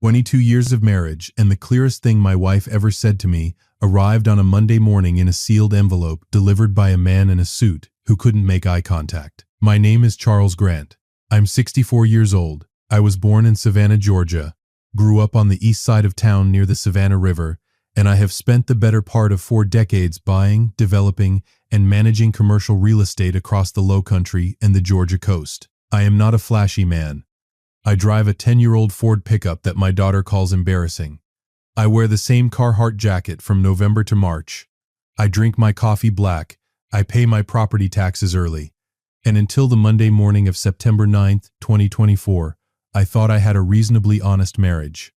22 years of marriage, and the clearest thing my wife ever said to me arrived on a Monday morning in a sealed envelope delivered by a man in a suit who couldn't make eye contact. My name is Charles Grant. I'm 64 years old. I was born in Savannah, Georgia, grew up on the east side of town near the Savannah River, and I have spent the better part of 4 decades buying, developing, and managing commercial real estate across the Lowcountry and the Georgia coast. I am not a flashy man. I drive a 10-year-old Ford pickup that my daughter calls embarrassing. I wear the same Carhartt jacket from November to March. I drink my coffee black. I pay my property taxes early. And until the Monday morning of September 9th, 2024, I thought I had a reasonably honest marriage.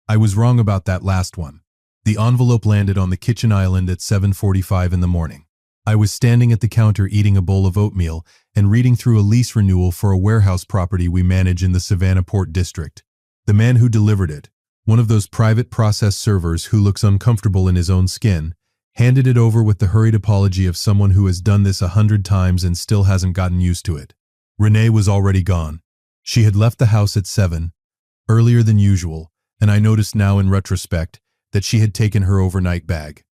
I was wrong about that last one. The envelope landed on the kitchen island at 7:45 in the morning. I was standing at the counter eating a bowl of oatmeal and reading through a lease renewal for a warehouse property we manage in the Savannah Port District. The man who delivered it, one of those private process servers who looks uncomfortable in his own skin, handed it over with the hurried apology of someone who has done this 100 times and still hasn't gotten used to it. Renee was already gone. She had left the house at 7, earlier than usual, and I noticed now in retrospect that she had taken her overnight bag.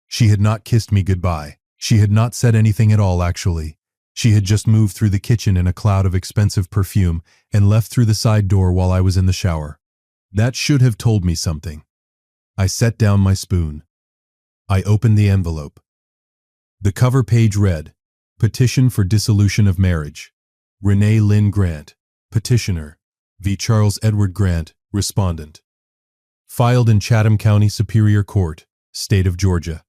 She had not kissed me goodbye. She had not said anything at all, actually. She had just moved through the kitchen in a cloud of expensive perfume and left through the side door while I was in the shower. That should have told me something. I set down my spoon. I opened the envelope. The cover page read, "Petition for Dissolution of Marriage. Renee Lynn Grant, Petitioner, v. Charles Edward Grant, Respondent. Filed in Chatham County Superior Court, State of Georgia.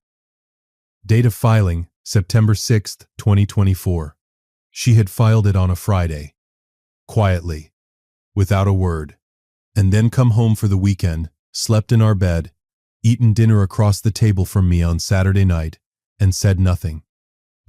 Date of filing, September 6, 2024. She had filed it on a Friday. Quietly. Without a word. And then come home for the weekend, slept in our bed, eaten dinner across the table from me on Saturday night, and said nothing.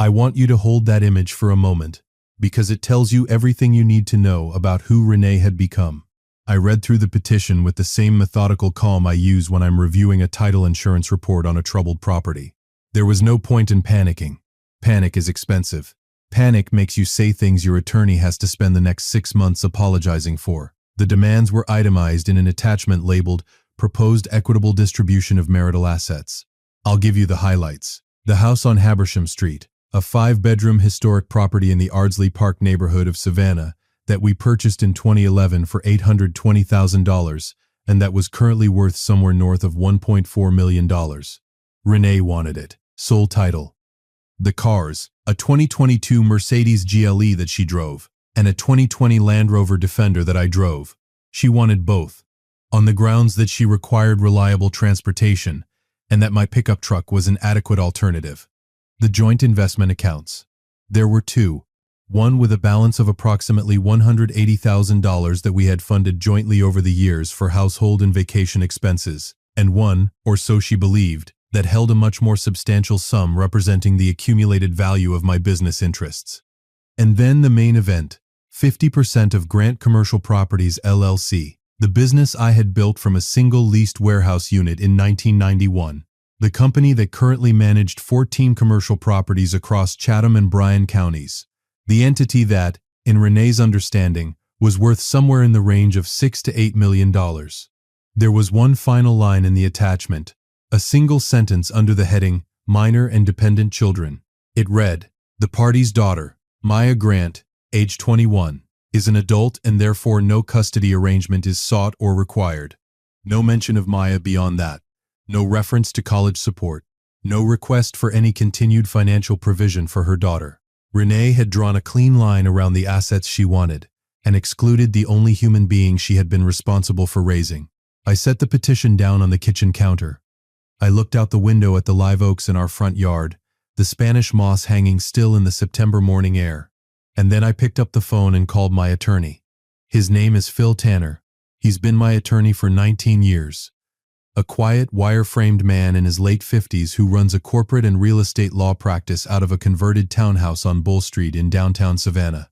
I want you to hold that image for a moment, because it tells you everything you need to know about who Renee had become. I read through the petition with the same methodical calm I use when I'm reviewing a title insurance report on a troubled property. There was no point in panicking. Panic is expensive. Panic makes you say things your attorney has to spend the next 6 months apologizing for. The demands were itemized in an attachment labeled Proposed Equitable Distribution of Marital Assets. I'll give you the highlights. The house on Habersham Street, a 5-bedroom historic property in the Ardsley Park neighborhood of Savannah that we purchased in 2011 for $820,000 and that was currently worth somewhere north of $1.4 million. Renee wanted it. Sole title. The cars, a 2022 Mercedes GLE that she drove, and a 2020 Land Rover Defender that I drove. She wanted both, on the grounds that she required reliable transportation and that my pickup truck was an adequate alternative. The joint investment accounts. There were 2. One with a balance of approximately $180,000 that we had funded jointly over the years for household and vacation expenses, and one, or so she believed, that held a much more substantial sum representing the accumulated value of my business interests. And then the main event, 50% of Grant Commercial Properties LLC, the business I had built from a single leased warehouse unit in 1991, the company that currently managed 14 commercial properties across Chatham and Bryan counties, the entity that, in Renee's understanding, was worth somewhere in the range of $6 to $8 million. There was one final line in the attachment, a single sentence under the heading, Minor and Dependent Children. It read, "The party's daughter, Maya Grant, age 21, is an adult and therefore no custody arrangement is sought or required." No mention of Maya beyond that. No reference to college support. No request for any continued financial provision for her daughter. Renee had drawn a clean line around the assets she wanted and excluded the only human being she had been responsible for raising. I set the petition down on the kitchen counter. I looked out the window at the live oaks in our front yard, the Spanish moss hanging still in the September morning air. And then I picked up the phone and called my attorney. His name is Phil Tanner. He's been my attorney for 19 years. A quiet, wire-framed man in his late 50s who runs a corporate and real estate law practice out of a converted townhouse on Bull Street in downtown Savannah.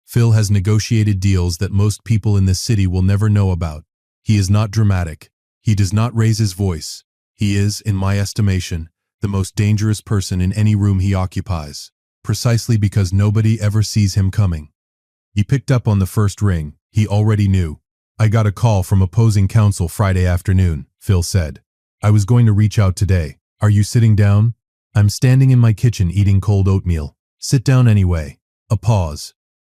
Phil has negotiated deals that most people in this city will never know about. He is not dramatic. He does not raise his voice. He is, in my estimation, the most dangerous person in any room he occupies, precisely because nobody ever sees him coming. He picked up on the first ring. He already knew. I got a call from opposing counsel Friday afternoon, Phil said. I was going to reach out today. Are you sitting down? I'm standing in my kitchen eating cold oatmeal. Sit down anyway. A pause.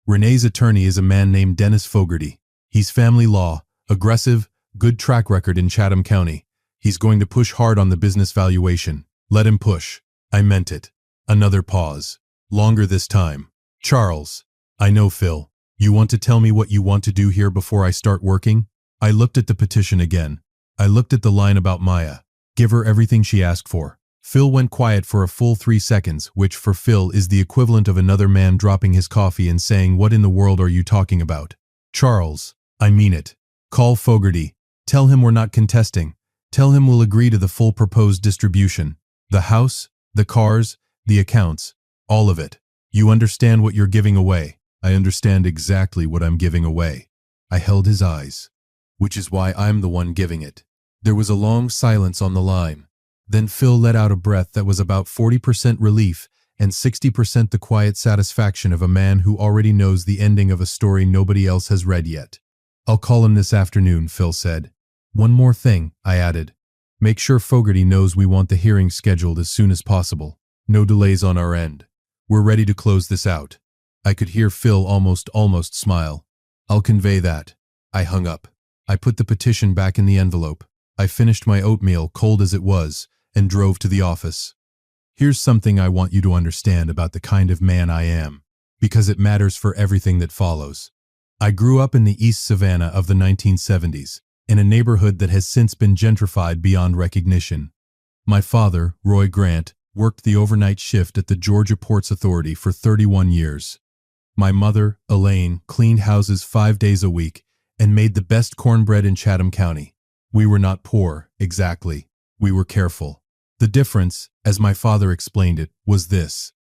Renee's attorney is a man named Dennis Fogarty. He's family law, aggressive, good track record in Chatham County. He's going to push hard on the business valuation. Let him push. I meant it. Another pause. Longer this time. Charles. I know, Phil. You want to tell me what you want to do here before I start working? I looked at the petition again. I looked at the line about Maya. Give her everything she asked for. Phil went quiet for a full 3 seconds, which for Phil is the equivalent of another man dropping his coffee and saying, "What in the world are you talking about?" Charles. I mean it. Call Fogarty. Tell him we're not contesting. Tell him we'll agree to the full proposed distribution. The house, the cars, the accounts, all of it. You understand what you're giving away. I understand exactly what I'm giving away. I held his eyes. Which is why I'm the one giving it. There was a long silence on the line. Then Phil let out a breath that was about 40% relief and 60% the quiet satisfaction of a man who already knows the ending of a story nobody else has read yet. I'll call him this afternoon, Phil said. One more thing, I added. Make sure Fogarty knows we want the hearing scheduled as soon as possible. No delays on our end. We're ready to close this out. I could hear Phil almost smile. I'll convey that. I hung up. I put the petition back in the envelope. I finished my oatmeal, cold as it was, and drove to the office. Here's something I want you to understand about the kind of man I am, because it matters for everything that follows. I grew up in the East Savannah of the 1970s, in a neighborhood that has since been gentrified beyond recognition. My father, Roy Grant, worked the overnight shift at the Georgia Ports Authority for 31 years. My mother, Elaine, cleaned houses 5 days a week and made the best cornbread in Chatham County. We were not poor, exactly. We were careful. The difference, as my father explained it, was this.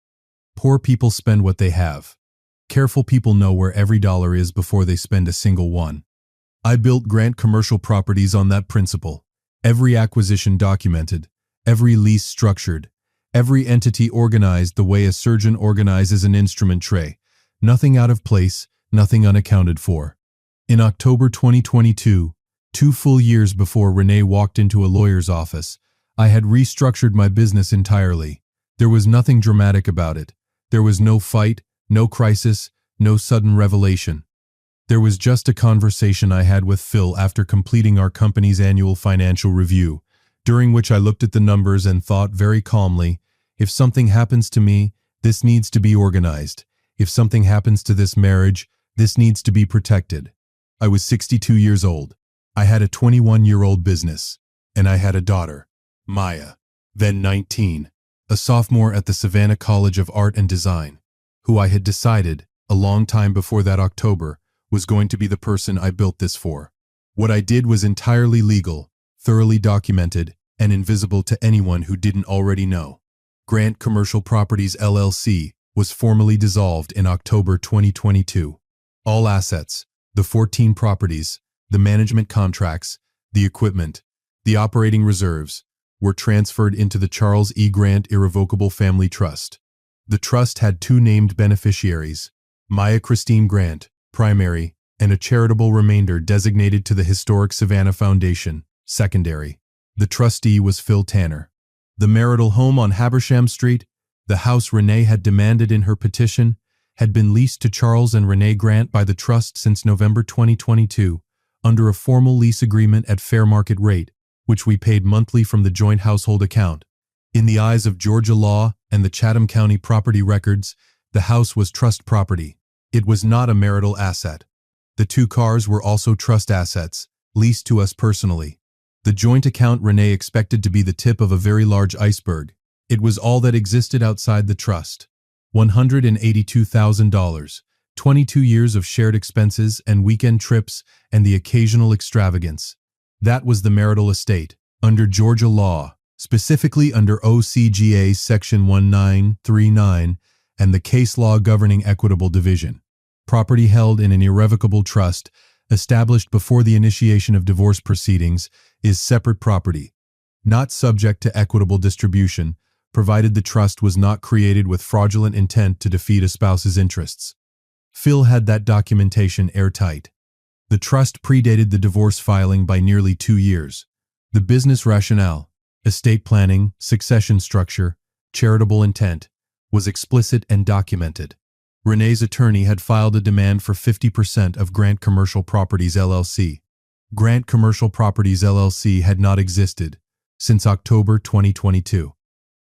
Poor people spend what they have. Careful people know where every dollar is before they spend a single one. I built Grant Commercial Properties on that principle. Every acquisition documented, every lease structured, every entity organized the way a surgeon organizes an instrument tray. Nothing out of place, nothing unaccounted for. In October 2022, 2 full years before Renee walked into a lawyer's office, I had restructured my business entirely. There was nothing dramatic about it. There was no fight, no crisis, no sudden revelation. There was just a conversation I had with Phil after completing our company's annual financial review, during which I looked at the numbers and thought very calmly, if something happens to me, this needs to be organized. If something happens to this marriage, this needs to be protected. I was 62 years old. I had a 21-year-old business, and I had a daughter, Maya, then 19, a sophomore at the Savannah College of Art and Design, who I had decided, a long time before that October, was going to be the person I built this for. What I did was entirely legal, thoroughly documented, and invisible to anyone who didn't already know. Grant Commercial Properties LLC was formally dissolved in October 2022. All assets, the 14 properties, the management contracts, the equipment, the operating reserves, were transferred into the Charles E. Grant Irrevocable Family Trust. The trust had 2 named beneficiaries, Maya Christine Grant, primary, and a charitable remainder designated to the Historic Savannah Foundation, secondary. The trustee was Phil Tanner. The marital home on Habersham Street, the house Renee had demanded in her petition, had been leased to Charles and Renee Grant by the trust since November 2022, under a formal lease agreement at fair market rate, which we paid monthly from the joint household account. In the eyes of Georgia law and the Chatham County property records, the house was trust property. It was not a marital asset. The 2 cars were also trust assets, leased to us personally. The joint account Renee expected to be the tip of a very large iceberg. It was all that existed outside the trust. $182,000, 22 years of shared expenses and weekend trips, and the occasional extravagance. That was the marital estate, under Georgia law, specifically under OCGA Section 1939 and the case law governing equitable division. Property held in an irrevocable trust, established before the initiation of divorce proceedings, is separate property, not subject to equitable distribution, provided the trust was not created with fraudulent intent to defeat a spouse's interests. Phil had that documentation airtight. The trust predated the divorce filing by nearly 2 years. The business rationale, estate planning, succession structure, charitable intent, was explicit and documented. Renee's attorney had filed a demand for 50% of Grant Commercial Properties LLC. Grant Commercial Properties LLC had not existed since October 2022.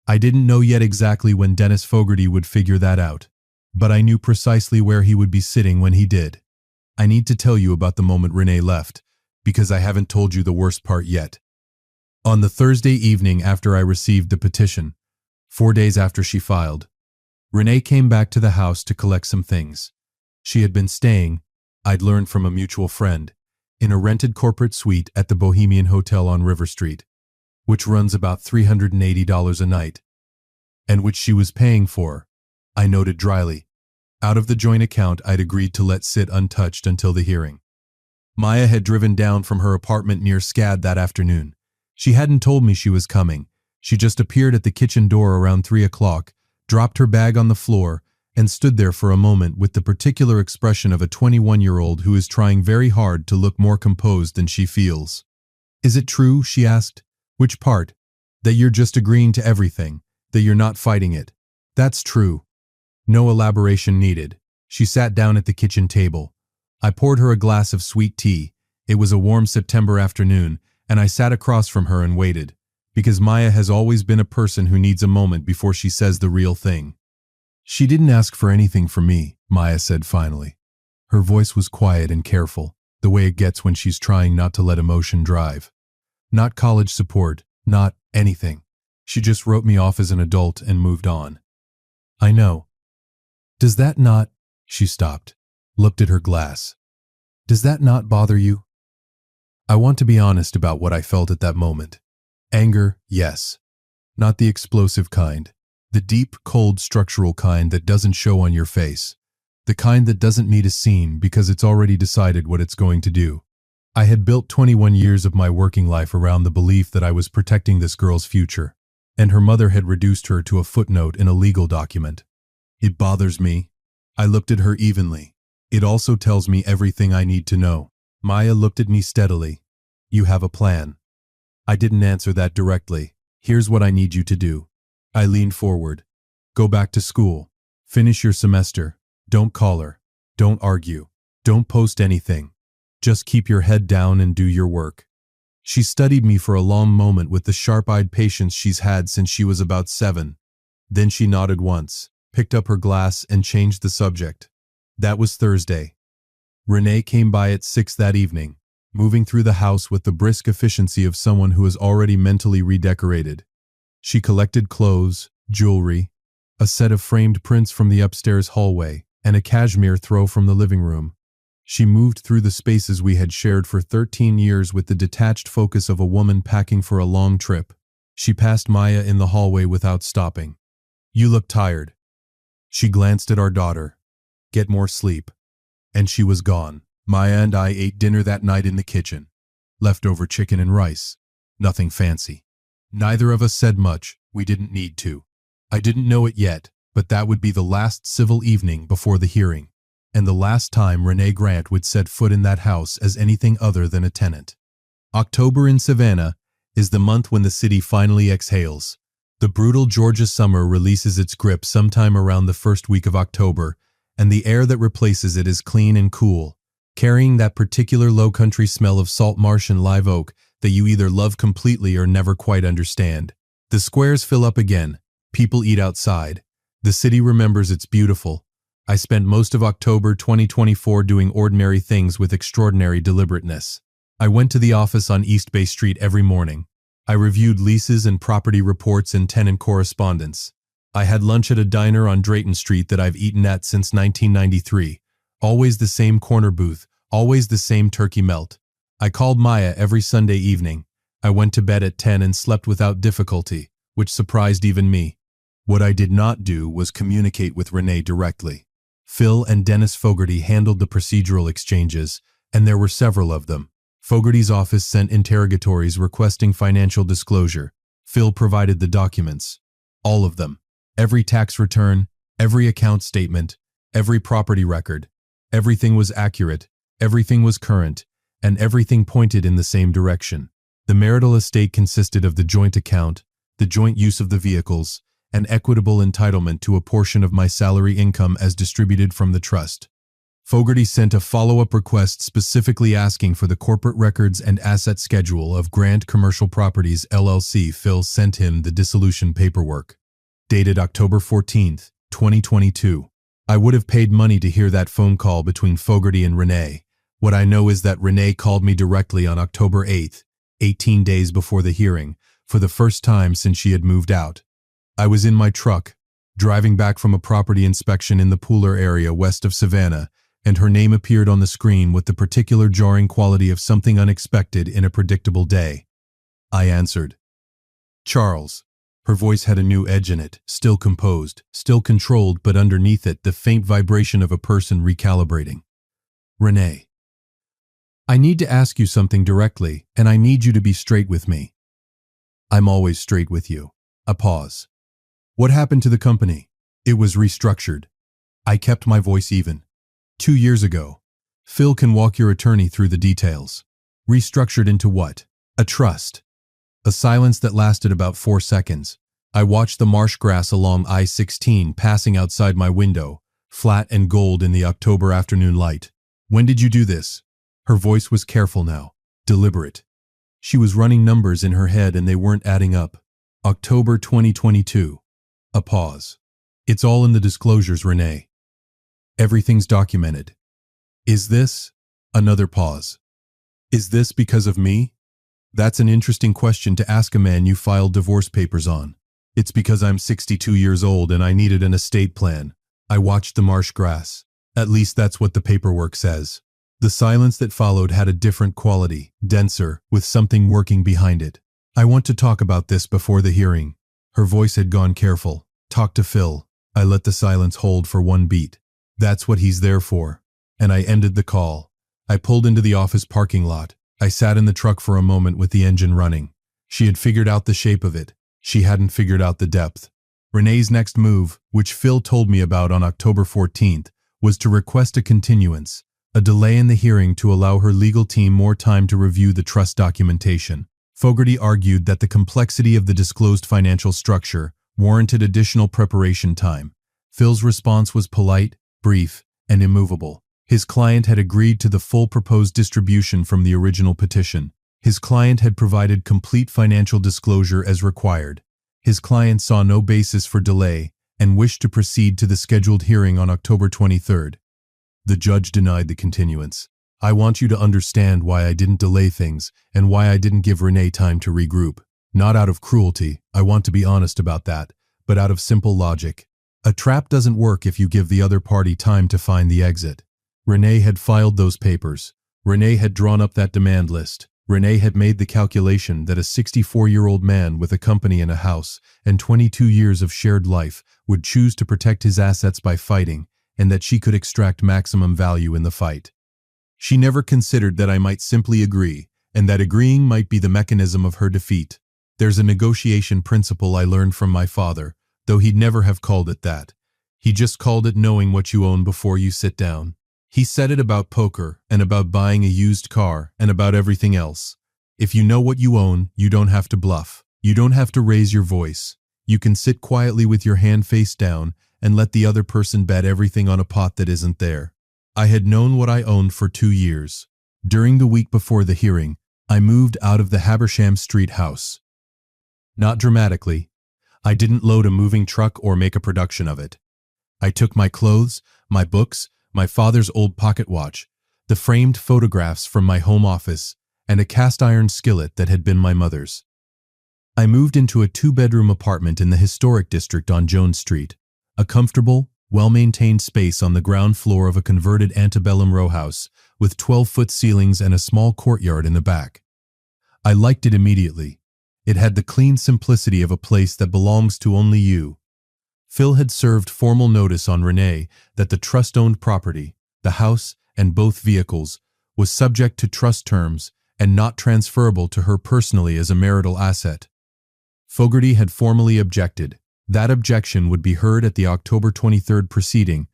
I didn't know yet exactly when Dennis Fogarty would figure that out, but I knew precisely where he would be sitting when he did. I need to tell you about the moment Renee left, because I haven't told you the worst part yet. On the Thursday evening after I received the petition, 4 days after she filed, Renee came back to the house to collect some things. She had been staying, I'd learned from a mutual friend, in a rented corporate suite at the Bohemian Hotel on River Street, which runs about $380 a night, and which she was paying for, I noted dryly, out of the joint account I'd agreed to let sit untouched until the hearing. Maya had driven down from her apartment near SCAD that afternoon. She hadn't told me she was coming. She just appeared at the kitchen door around 3 o'clock, dropped her bag on the floor, and stood there for a moment with the particular expression of a 21-year-old who is trying very hard to look more composed than she feels. "Is it true?" she asked. "Which part? That you're just agreeing to everything, that you're not fighting it?" "That's true." No elaboration needed. She sat down at the kitchen table. I poured her a glass of sweet tea. It was a warm September afternoon, and I sat across from her and waited, because Maya has always been a person who needs a moment before she says the real thing. "She didn't ask for anything from me," Maya said finally. Her voice was quiet and careful, the way it gets when she's trying not to let emotion drive. "Not college support, not anything. She just wrote me off as an adult and moved on." "I know. Does that not—" She stopped, looked at her glass. "Does that not bother you?" I want to be honest about what I felt at that moment. Anger, yes. Not the explosive kind. The deep, cold, structural kind that doesn't show on your face. The kind that doesn't need a scene because it's already decided what it's going to do. I had built 21 years of my working life around the belief that I was protecting this girl's future, and her mother had reduced her to a footnote in a legal document. It bothers me. I looked at her evenly. It also tells me everything I need to know. Maya looked at me steadily. "You have a plan." I didn't answer that directly. "Here's what I need you to do." I leaned forward. "Go back to school. Finish your semester. Don't call her. Don't argue. Don't post anything. Just keep your head down and do your work." She studied me for a long moment with the sharp-eyed patience she's had since she was about 7. Then she nodded once, picked up her glass, and changed the subject. That was Thursday. Renee came by at 6 that evening, moving through the house with the brisk efficiency of someone who has already mentally redecorated. She collected clothes, jewelry, a set of framed prints from the upstairs hallway, and a cashmere throw from the living room. She moved through the spaces we had shared for 13 years with the detached focus of a woman packing for a long trip. She passed Maya in the hallway without stopping. "You look tired." She glanced at our daughter. "Get more sleep." And she was gone. Maya and I ate dinner that night in the kitchen. Leftover chicken and rice. Nothing fancy. Neither of us said much. We didn't need to. I didn't know it yet, but that would be the last civil evening before the hearing, and the last time Renee Grant would set foot in that house as anything other than a tenant. October in Savannah is the month when the city finally exhales. The brutal Georgia summer releases its grip sometime around the first week of October, and the air that replaces it is clean and cool, carrying that particular low-country smell of salt marsh and live oak that you either love completely or never quite understand. The squares fill up again. People eat outside. The city remembers it's beautiful. I spent most of October 2024 doing ordinary things with extraordinary deliberateness. I went to the office on East Bay Street every morning. I reviewed leases and property reports and tenant correspondence. I had lunch at a diner on Drayton Street that I've eaten at since 1993. Always the same corner booth, always the same turkey melt. I called Maya every Sunday evening. I went to bed at 10 and slept without difficulty, which surprised even me. What I did not do was communicate with Renee directly. Phil and Dennis Fogarty handled the procedural exchanges, and there were several of them. Fogarty's office sent interrogatories requesting financial disclosure. Phil provided the documents. All of them. Every tax return, every account statement, every property record. Everything was accurate, Everything was current, and everything pointed in the same direction. The marital estate consisted of the joint account, the joint use of the vehicles, and equitable entitlement to a portion of my salary income as distributed from the trust. Fogarty sent a follow-up request specifically asking for the corporate records and asset schedule of Grant Commercial Properties LLC. Phil sent him the dissolution paperwork. Dated October 14, 2022. I would have paid money to hear that phone call between Fogarty and Renee. What I know is that Renee called me directly on October 8th, 18 days before the hearing, for the first time since she had moved out. I was in my truck, driving back from a property inspection in the Pooler area west of Savannah, and her name appeared on the screen with the particular jarring quality of something unexpected in a predictable day. I answered. Charles. Her voice had a new edge in it, still composed, still controlled, but underneath it the faint vibration of a person recalibrating. Renee. I need to ask you something directly, and I need you to be straight with me. I'm always straight with you. A pause. What happened to the company? It was restructured. I kept my voice even. 2 years ago. Phil can walk your attorney through the details. Restructured into what? A trust. A silence that lasted about 4 seconds. I watched the marsh grass along I-16 passing outside my window, flat and gold in the October afternoon light. When did you do this? Her voice was careful now, deliberate. She was running numbers in her head and they weren't adding up. October 2022. A pause. It's all in the disclosures, Renee. Everything's documented. Is this? Another pause. Is this because of me? That's an interesting question to ask a man you filed divorce papers on. It's because I'm 62 years old and I needed an estate plan. I watched the marsh grass. At least that's what the paperwork says. The silence that followed had a different quality, denser, with something working behind it. I want to talk about this before the hearing. Her voice had gone careful. Talk to Phil. I let the silence hold for one beat. That's what he's there for. And I ended the call. I pulled into the office parking lot. I sat in the truck for a moment with the engine running. She had figured out the shape of it. She hadn't figured out the depth. Renee's next move, which Phil told me about on October 14th, was to request a continuance, a delay in the hearing to allow her legal team more time to review the trust documentation. Fogarty argued that the complexity of the disclosed financial structure warranted additional preparation time. Phil's response was polite, brief, and immovable. His client had agreed to the full proposed distribution from the original petition. His client had provided complete financial disclosure as required. His client saw no basis for delay and wished to proceed to the scheduled hearing on October 23rd. The judge denied the continuance. I want you to understand why I didn't delay things and why I didn't give Renee time to regroup. Not out of cruelty, I want to be honest about that, but out of simple logic. A trap doesn't work if you give the other party time to find the exit. Renee had filed those papers. Renee had drawn up that demand list. Renee had made the calculation that a 64-year-old man with a company and a house and 22 years of shared life would choose to protect his assets by fighting, and that she could extract maximum value in the fight. She never considered that I might simply agree, and that agreeing might be the mechanism of her defeat. There's a negotiation principle I learned from my father, though he'd never have called it that. He just called it knowing what you own before you sit down. He said it about poker and about buying a used car and about everything else. If you know what you own, you don't have to bluff. You don't have to raise your voice. You can sit quietly with your hand face down and let the other person bet everything on a pot that isn't there. I had known what I owned for 2 years. During the week before the hearing, I moved out of the Habersham Street house. Not dramatically. I didn't load a moving truck or make a production of it. I took my clothes, my books, my father's old pocket watch, the framed photographs from my home office, and a cast-iron skillet that had been my mother's. I moved into a 2-bedroom apartment in the historic district on Jones Street, a comfortable, well-maintained space on the ground floor of a converted antebellum row house with 12-foot ceilings and a small courtyard in the back. I liked it immediately. It had the clean simplicity of a place that belongs to only you. Phil had served formal notice on Renee that the trust-owned property, the house and both vehicles, was subject to trust terms and not transferable to her personally as a marital asset. Fogarty had formally objected. That objection would be heard at the October 23rd proceeding.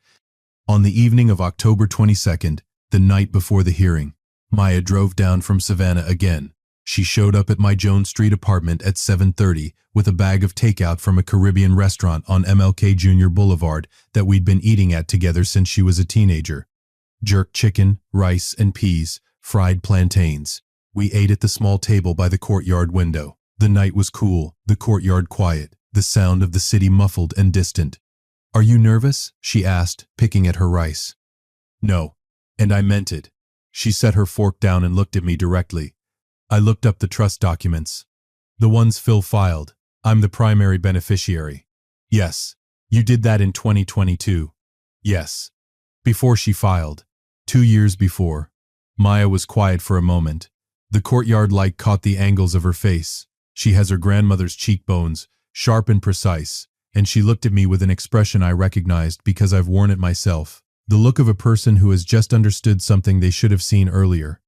On the evening of October 22nd, The night before the hearing, Maya drove down from Savannah again. She showed up at my Jones Street apartment at 7:30 with a bag of takeout from a Caribbean restaurant on MLK Jr. Boulevard that we'd been eating at together since she was a teenager. Jerk chicken, rice and peas, fried plantains. We ate at the small table by the courtyard window. The night was cool, the courtyard quiet, the sound of the city muffled and distant. "Are you nervous?" she asked, picking at her rice. "No." And I meant it. She set her fork down and looked at me directly. I looked up the trust documents. "The ones Phil filed. I'm the primary beneficiary." "Yes." "You did that in 2022. "Yes." "Before she filed." 2 years before. Maya was quiet for a moment. The courtyard light caught the angles of her face. She has her grandmother's cheekbones, sharp and precise, and she looked at me with an expression I recognized because I've worn it myself. The look of a person who has just understood something they should have seen earlier.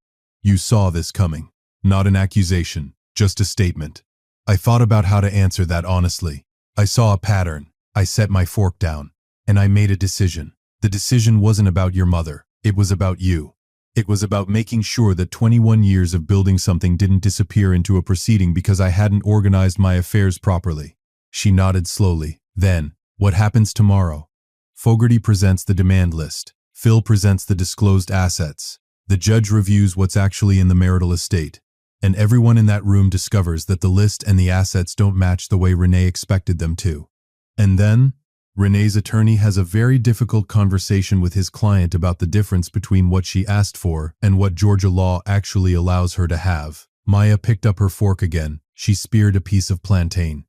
"You saw this coming." Not an accusation, just a statement. I thought about how to answer that honestly. I saw a pattern. I set my fork down, and I made a decision. The decision wasn't about your mother. It was about you. It was about making sure that 21 years of building something didn't disappear into a proceeding because I hadn't organized my affairs properly. She nodded slowly. "Then, what happens tomorrow?" Fogarty presents the demand list. Phil presents the disclosed assets. The judge reviews what's actually in the marital estate. And everyone in that room discovers that the list and the assets don't match the way Renee expected them to. And then, Renee's attorney has a very difficult conversation with his client about the difference between what she asked for and what Georgia law actually allows her to have. Maya picked up her fork again. She speared a piece of plantain.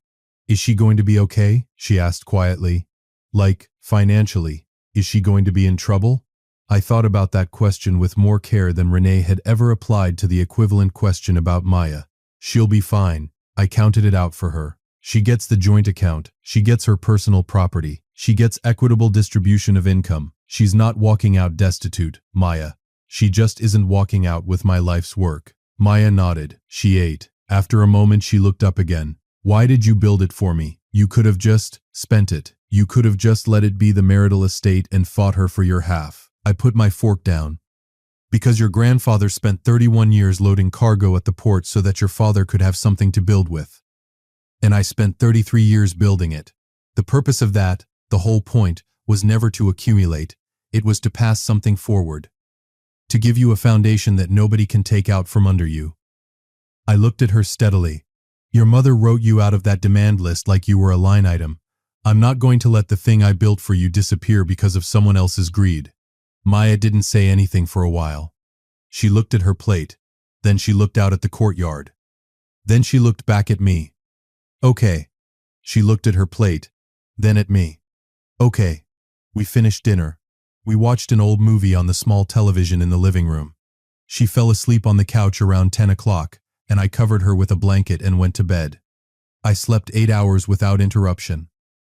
"Is she going to be okay?" she asked quietly. "Like, financially, is she going to be in trouble?" I thought about that question with more care than Renee had ever applied to the equivalent question about Maya. "She'll be fine." I counted it out for her. She gets the joint account. She gets her personal property. She gets equitable distribution of income. She's not walking out destitute, Maya. She just isn't walking out with my life's work. Maya nodded. She ate. After a moment she looked up again. "Why did you build it for me? You could have just spent it. You could have just let it be the marital estate and fought her for your half." I put my fork down. "Because your grandfather spent 31 years loading cargo at the port so that your father could have something to build with. And I spent 33 years building it. The purpose of that, the whole point, was never to accumulate. It was to pass something forward. To give you a foundation that nobody can take out from under you." I looked at her steadily. "Your mother wrote you out of that demand list like you were a line item. I'm not going to let the thing I built for you disappear because of someone else's greed." Maya didn't say anything for a while. She looked at her plate. Then she looked out at the courtyard. Then she looked back at me. "Okay." She looked at her plate. Then at me. "Okay." We finished dinner. We watched an old movie on the small television in the living room. She fell asleep on the couch around 10 o'clock, and I covered her with a blanket and went to bed. I slept 8 hours without interruption.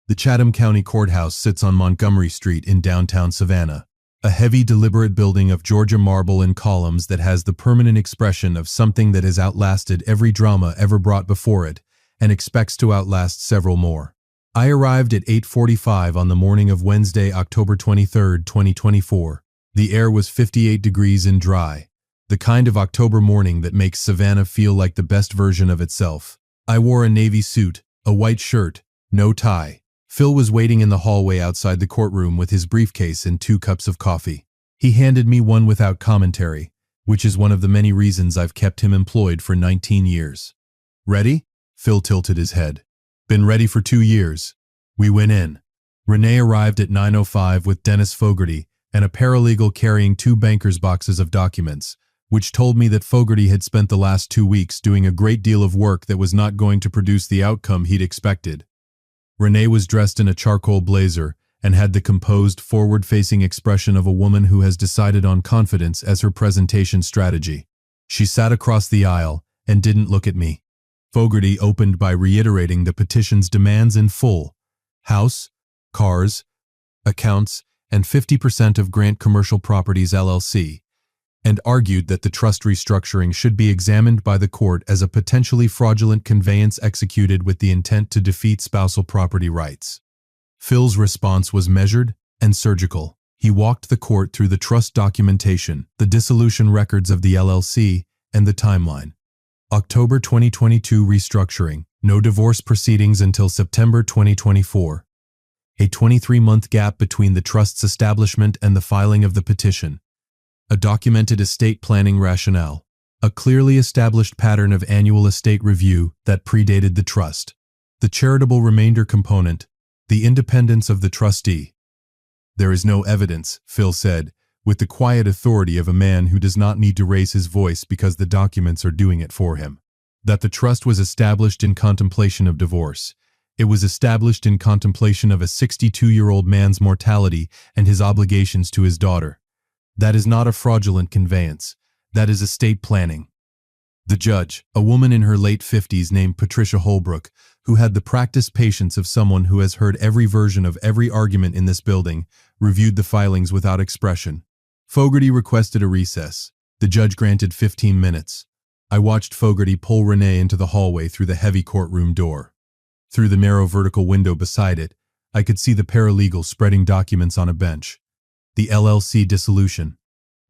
The Chatham County Courthouse sits on Montgomery Street in downtown Savannah. A heavy, deliberate building of Georgia marble and columns that has the permanent expression of something that has outlasted every drama ever brought before it and expects to outlast several more. I arrived at 8:45 on the morning of Wednesday, October 23, 2024. The air was 58 degrees and dry, the kind of October morning that makes Savannah feel like the best version of itself. I wore a navy suit, a white shirt, no tie. Phil was waiting in the hallway outside the courtroom with his briefcase and 2 cups of coffee. He handed me one without commentary, which is one of the many reasons I've kept him employed for 19 years. "Ready?" Phil tilted his head. "Been ready for 2 years." We went in. Renee arrived at 9:05 with Dennis Fogarty and a paralegal carrying 2 banker's boxes of documents, which told me that Fogarty had spent the last 2 weeks doing a great deal of work that was not going to produce the outcome he'd expected. Renee was dressed in a charcoal blazer and had the composed, forward-facing expression of a woman who has decided on confidence as her presentation strategy. She sat across the aisle and didn't look at me. Fogarty opened by reiterating the petition's demands in full: house, cars, accounts, and 50% of Grant Commercial Properties LLC, and argued that the trust restructuring should be examined by the court as a potentially fraudulent conveyance executed with the intent to defeat spousal property rights. Phil's response was measured and surgical. He walked the court through the trust documentation, the dissolution records of the LLC, and the timeline. October 2022 restructuring, no divorce proceedings until September 2024. A 23-month gap between the trust's establishment and the filing of the petition. A documented estate planning rationale. A clearly established pattern of annual estate review that predated the trust. The charitable remainder component. The independence of the trustee. "There is no evidence," Phil said, with the quiet authority of a man who does not need to raise his voice because the documents are doing it for him. "That the trust was established in contemplation of divorce. It was established in contemplation of a 62-year-old man's mortality and his obligations to his daughter. That is not a fraudulent conveyance. That is estate planning." The judge, a woman in her late 50s named Patricia Holbrook, who had the practiced patience of someone who has heard every version of every argument in this building, reviewed the filings without expression. Fogarty requested a recess. The judge granted 15 minutes. I watched Fogarty pull Renee into the hallway through the heavy courtroom door. Through the narrow vertical window beside it, I could see the paralegal spreading documents on a bench. The LLC dissolution,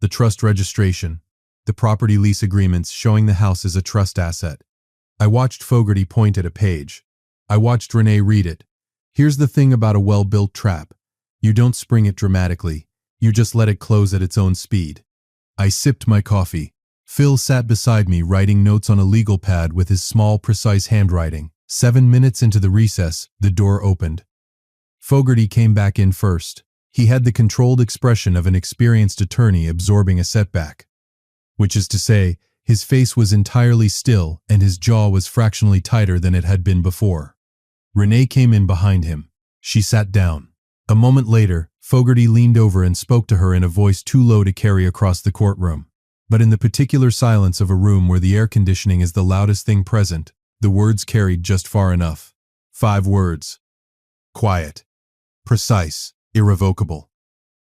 the trust registration, the property lease agreements showing the house as a trust asset. I watched Fogarty point at a page. I watched Renee read it. "Here's the thing about a well-built trap. You don't spring it dramatically. You just let it close at its own speed." I sipped my coffee. Phil sat beside me writing notes on a legal pad with his small, precise handwriting. 7 minutes into the recess, the door opened. Fogarty came back in first. He had the controlled expression of an experienced attorney absorbing a setback. Which is to say, his face was entirely still and his jaw was fractionally tighter than it had been before. Renee came in behind him. She sat down. A moment later, Fogarty leaned over and spoke to her in a voice too low to carry across the courtroom. But in the particular silence of a room where the air conditioning is the loudest thing present, the words carried just far enough. 5 words. Quiet. Precise. Irrevocable.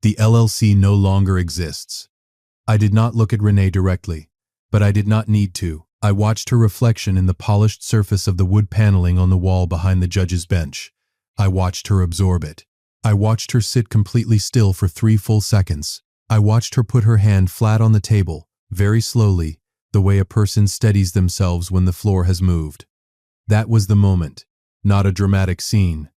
The LLC no longer exists. I did not look at Renee directly, but I did not need to. I watched her reflection in the polished surface of the wood paneling on the wall behind the judge's bench. I watched her absorb it. I watched her sit completely still for 3 full seconds. I watched her put her hand flat on the table, very slowly, the way a person steadies themselves when the floor has moved. That was the moment. Not a dramatic scene.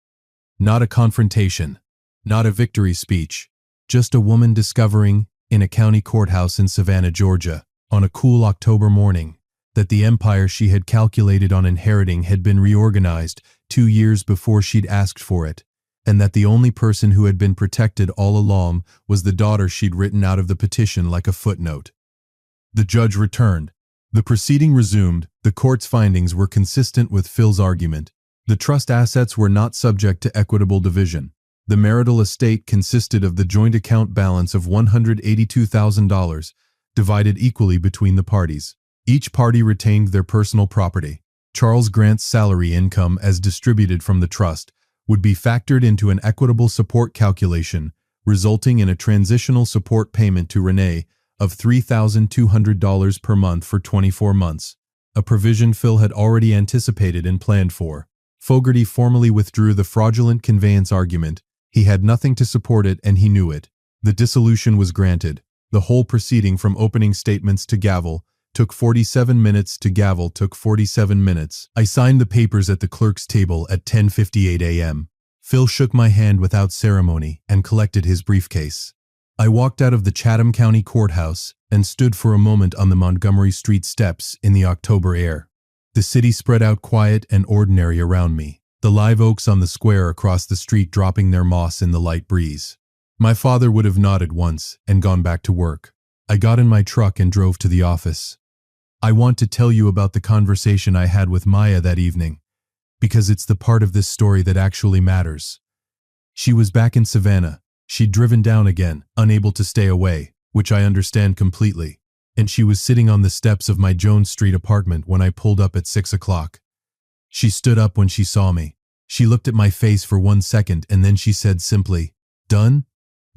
Not a confrontation. Not a victory speech. Just a woman discovering, in a county courthouse in Savannah, Georgia, on a cool October morning, that the empire she had calculated on inheriting had been reorganized 2 years before she'd asked for it, and that the only person who had been protected all along was the daughter she'd written out of the petition like a footnote. The judge returned. The proceeding resumed. The court's findings were consistent with Phil's argument. The trust assets were not subject to equitable division. The marital estate consisted of the joint account balance of $182,000, divided equally between the parties. Each party retained their personal property. Charles Grant's salary income as distributed from the trust would be factored into an equitable support calculation, resulting in a transitional support payment to Renee of $3,200 per month for 24 months, a provision Phil had already anticipated and planned for. Fogarty formally withdrew the fraudulent conveyance argument. He had nothing to support it and he knew it. The dissolution was granted. The whole proceeding from opening statements to gavel took 47 minutes to gavel took 47 minutes. I signed the papers at the clerk's table at 10:58 a.m. Phil shook my hand without ceremony and collected his briefcase. I walked out of the Chatham County Courthouse and stood for a moment on the Montgomery Street steps in the October air. The city spread out quiet and ordinary around me, the live oaks on the square across the street dropping their moss in the light breeze. My father would have nodded once and gone back to work. I got in my truck and drove to the office. I want to tell you about the conversation I had with Maya that evening, because it's the part of this story that actually matters. She was back in Savannah. She'd driven down again, unable to stay away, which I understand completely, and she was sitting on the steps of my Jones Street apartment when I pulled up at 6 o'clock. She stood up when she saw me. She looked at my face for 1 second and then she said simply, "Done?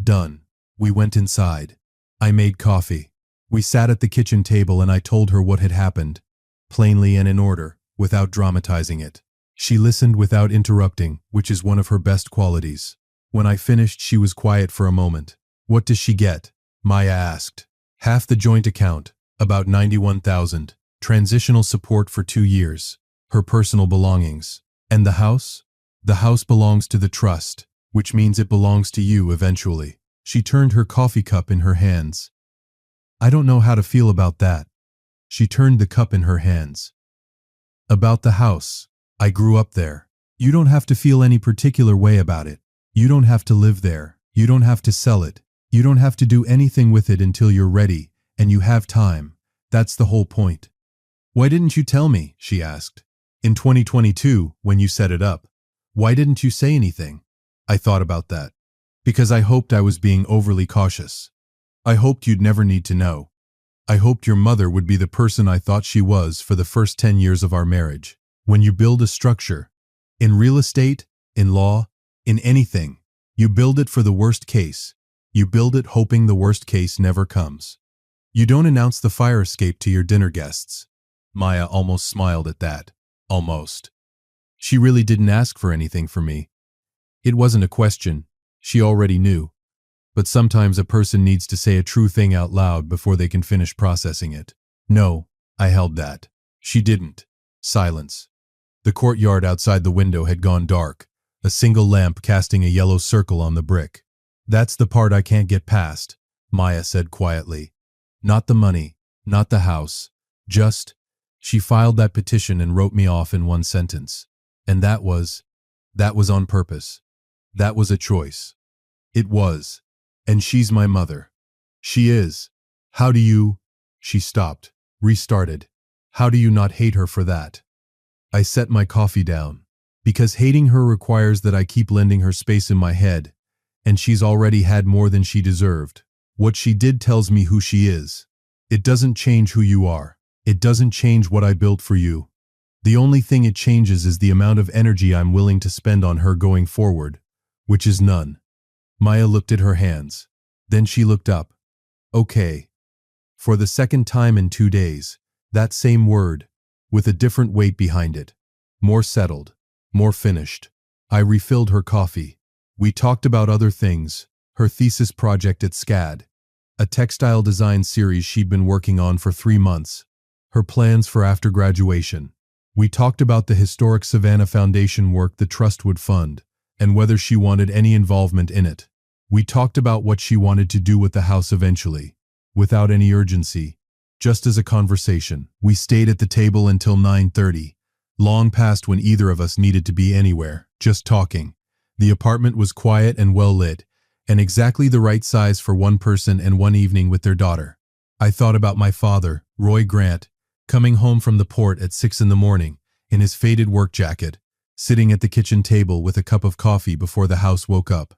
Done." We went inside. I made coffee. We sat at the kitchen table and I told her what had happened, plainly and in order, without dramatizing it. She listened without interrupting, which is one of her best qualities. When I finished, she was quiet for a moment. What does she get? Maya asked. Half the joint account, about 91,000. Transitional support for 2 years. Her personal belongings. And the house? The house belongs to the trust, which means it belongs to you eventually. She turned her coffee cup in her hands. I don't know how to feel about that. She turned the cup in her hands. About the house. I grew up there. You don't have to feel any particular way about it. You don't have to live there. You don't have to sell it. You don't have to do anything with it until you're ready, and you have time. That's the whole point. Why didn't you tell me? She asked. In 2022, when you set it up. Why didn't you say anything? I thought about that. Because I hoped I was being overly cautious. I hoped you'd never need to know. I hoped your mother would be the person I thought she was for the first 10 years of our marriage. When you build a structure, in real estate, in law, in anything, you build it for the worst case. You build it hoping the worst case never comes. You don't announce the fire escape to your dinner guests. Maya almost smiled at that. Almost. She really didn't ask for anything from me. It wasn't a question. She already knew. But sometimes a person needs to say a true thing out loud before they can finish processing it. No, I held that. She didn't. Silence. The courtyard outside the window had gone dark, a single lamp casting a yellow circle on the brick. That's the part I can't get past, Maya said quietly. Not the money, not the house, just, she filed that petition and wrote me off in one sentence. And that was on purpose. That was a choice. It was. And she's my mother. She is. How do you? She stopped, restarted. How do you not hate her for that? I set my coffee down. Because hating her requires that I keep lending her space in my head, and she's already had more than she deserved. What she did tells me who she is. It doesn't change who you are. It doesn't change what I built for you. The only thing it changes is the amount of energy I'm willing to spend on her going forward, which is none. Maya looked at her hands. Then she looked up. Okay. For the second time in 2 days, that same word, with a different weight behind it. More settled, more finished. I refilled her coffee. We talked about other things, her thesis project at SCAD, a textile design series she'd been working on for 3 months, her plans for after graduation. We talked about the historic Savannah Foundation work the trust would fund, and whether she wanted any involvement in it. We talked about what she wanted to do with the house eventually, without any urgency, just as a conversation. We stayed at the table until 9:30, long past when either of us needed to be anywhere, just talking. The apartment was quiet and well lit, and exactly the right size for one person and one evening with their daughter. I thought about my father, Roy Grant, coming home from the port at 6 in the morning, in his faded work jacket, sitting at the kitchen table with a cup of coffee before the house woke up.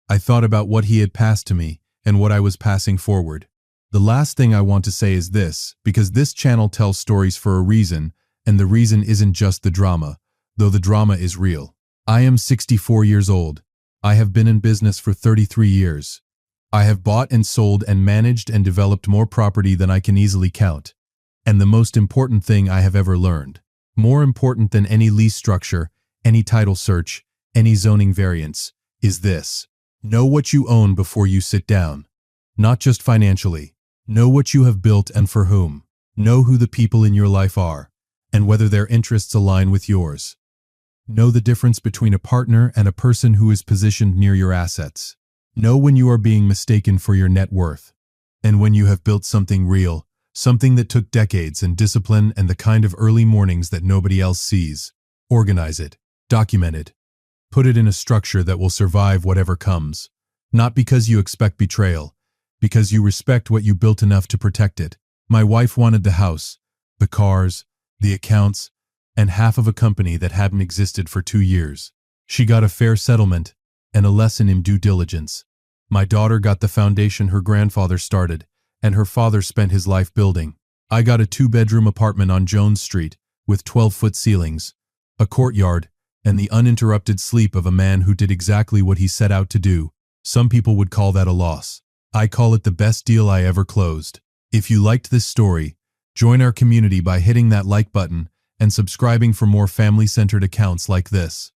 I thought about what he had passed to me and what I was passing forward. The last thing I want to say is this, because this channel tells stories for a reason, and the reason isn't just the drama, though the drama is real. I am 64 years old. I have been in business for 33 years. I have bought and sold and managed and developed more property than I can easily count. And the most important thing I have ever learned, more important than any lease structure, any title search, any zoning variance, is this. Know what you own before you sit down. Not just financially. Know what you have built and for whom. Know who the people in your life are, and whether their interests align with yours. Know the difference between a partner and a person who is positioned near your assets. Know when you are being mistaken for your net worth. And when you have built something real, something that took decades and discipline and the kind of early mornings that nobody else sees. Organize it. Document it. Put it in a structure that will survive whatever comes. Not because you expect betrayal, because you respect what you built enough to protect it. My wife wanted the house, the cars, the accounts, and half of a company that hadn't existed for 2 years. She got a fair settlement and a lesson in due diligence. My daughter got the foundation her grandfather started, and her father spent his life building. I got a 2-bedroom apartment on Jones Street with 12-foot ceilings, a courtyard, and the uninterrupted sleep of a man who did exactly what he set out to do. Some people would call that a loss. I call it the best deal I ever closed. If you liked this story, join our community by hitting that like button and subscribing for more family-centered accounts like this.